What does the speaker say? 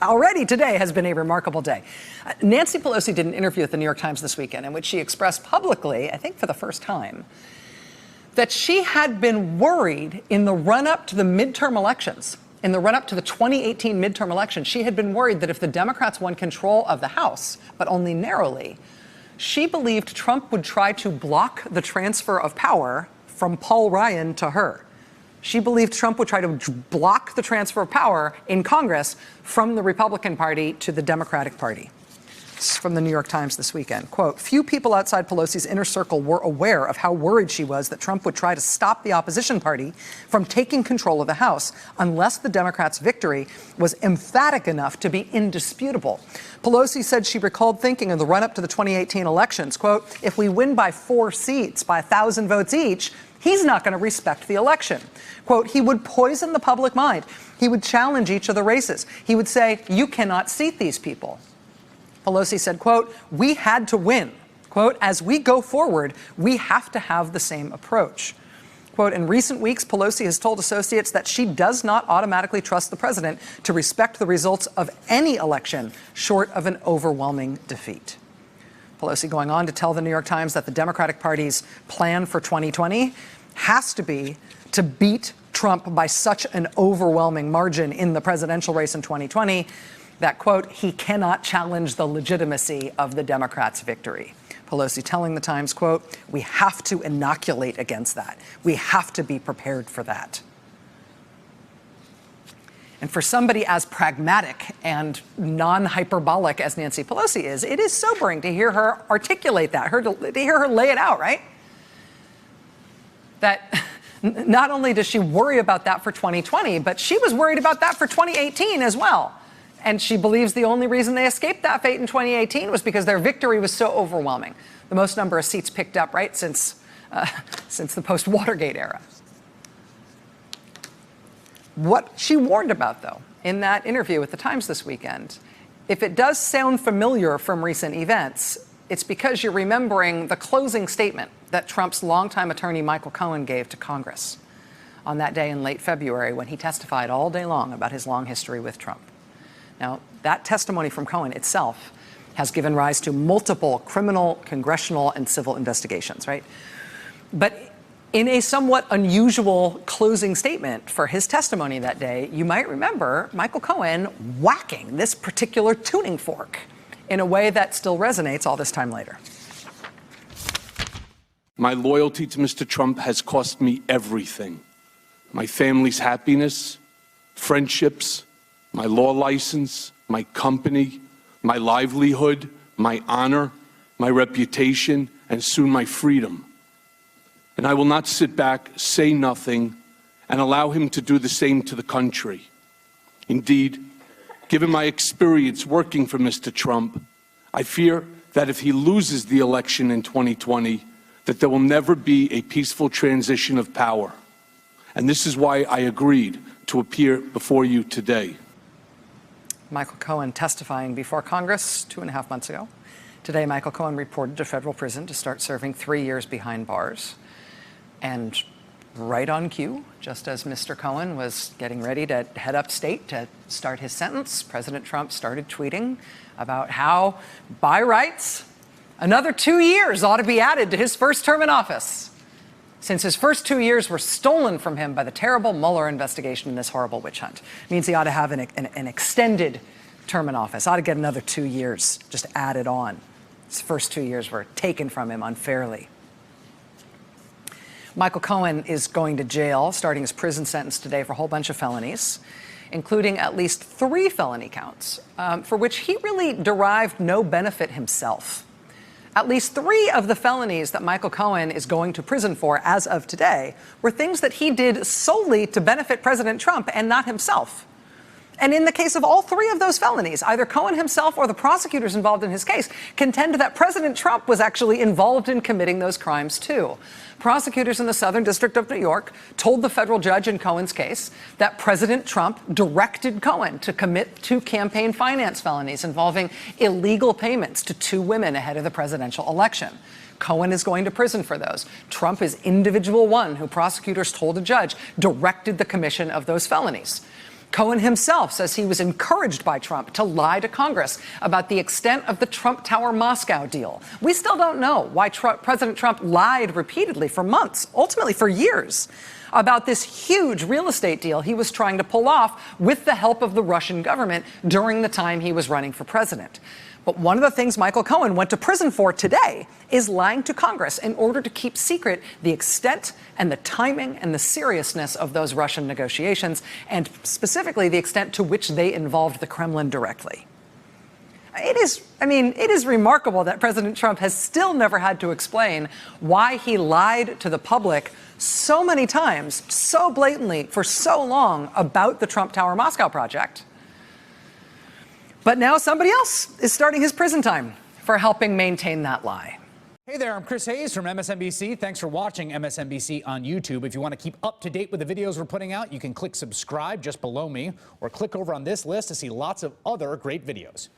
already today has been a remarkable day. Nancy Pelosi did an interview with the New York Times this weekend in which she expressed publicly, I think for the first time, that she had been worried in the run-up to the midterm elections, in the run-up to the 2018 midterm election. She had been worried that if the Democrats won control of the House, but only narrowly, she believed Trump would try to block the transfer of power from Paul Ryan to her. She believed Trump would try to block the transfer of power in Congress from the Republican Party to the Democratic Party. This is from the New York Times this weekend. Quote, few people outside Pelosi's inner circle were aware of how worried she was that Trump would try to stop the opposition party from taking control of the House unless the Democrats' victory was emphatic enough to be indisputable. Pelosi said she recalled thinking in the run-up to the 2018 elections, quote, if we win by 4 seats, by 1,000 votes each, he's not going to respect the election. Quote, he would poison the public mind. He would challenge each of the races. He would say, you cannot seat these people. Pelosi said, quote, we had to win. Quote, as we go forward, we have to have the same approach. Quote, in recent weeks, Pelosi has told associates that she does not automatically trust the president to respect the results of any election short of an overwhelming defeat. Pelosi going on to tell the New York Times that the Democratic Party's plan for 2020 has to be to beat Trump by such an overwhelming margin in the presidential race in 2020 that, quote, he cannot challenge the legitimacy of the Democrats' victory. Pelosi telling the Times, quote, we have to inoculate against that. We have to be prepared for that. And for somebody as pragmatic and non-hyperbolic as Nancy Pelosi is, it is sobering to hear her articulate that, to hear her lay it out, right? That not only does she worry about that for 2020, but she was worried about that for 2018 as well. And she believes the only reason they escaped that fate in 2018 was because their victory was so overwhelming. The most number of seats picked up, right, since the post-Watergate era. What she warned about, though, in that interview with the Times this weekend, if it does sound familiar from recent events, it's because you're remembering the closing statement that Trump's longtime attorney Michael Cohen gave to Congress on that day in late February when he testified all day long about his long history with Trump. Now, that testimony from Cohen itself has given rise to multiple criminal, congressional, and civil investigations, right? But in a somewhat unusual closing statement for his testimony that day, you might remember Michael Cohen whacking this particular tuning fork in a way that still resonates all this time later. My loyalty to Mr. Trump has cost me everything. My family's happiness, friendships, my law license, my company, my livelihood, my honor, my reputation, and soon my freedom. And I will not sit back, say nothing, and allow him to do the same to the country. Indeed, given my experience working for Mr. Trump, I fear that if he loses the election in 2020, that there will never be a peaceful transition of power. And this is why I agreed to appear before you today. Michael Cohen testifying before Congress 2.5 months ago. Today, Michael Cohen reported to federal prison to start serving 3 years behind bars. And right on cue, just as Mr. Cohen was getting ready to head upstate to start his sentence, President Trump started tweeting about how, by rights, another 2 years ought to be added to his first term in office, since his first 2 years were stolen from him by the terrible Mueller investigation in this horrible witch hunt. It means he ought to have an extended term in office, ought to get another 2 years just added on. His first 2 years were taken from him unfairly. Michael Cohen is going to jail, starting his prison sentence today for a whole bunch of felonies, including at least 3 felony counts, for which he really derived no benefit himself. At least 3 of the felonies that Michael Cohen is going to prison for as of today were things that he did solely to benefit President Trump and not himself. And in the case of all 3 of those felonies, either Cohen himself or the prosecutors involved in his case contend that President Trump was actually involved in committing those crimes too. Prosecutors in the Southern District of New York told the federal judge in Cohen's case that President Trump directed Cohen to commit 2 campaign finance felonies involving illegal payments to 2 women ahead of the presidential election. Cohen is going to prison for those. Trump is individual one who prosecutors told a judge directed the commission of those felonies. Cohen himself says he was encouraged by Trump to lie to Congress about the extent of the Trump Tower Moscow deal. We still don't know why President Trump lied repeatedly for months, ultimately for years, about this huge real estate deal he was trying to pull off with the help of the Russian government during the time he was running for president. But one of the things Michael Cohen went to prison for today is lying to Congress in order to keep secret the extent and the timing and the seriousness of those Russian negotiations, and specifically the extent to which they involved the Kremlin directly. It is remarkable that President Trump has still never had to explain why he lied to the public so many times, so blatantly, for so long about the Trump Tower Moscow project. But now somebody else is starting his prison time for helping maintain that lie. Hey there, I'm Chris Hayes from MSNBC. Thanks for watching MSNBC on YouTube. If you want to keep up to date with the videos we're putting out, you can click subscribe just below me or click over on this list to see lots of other great videos.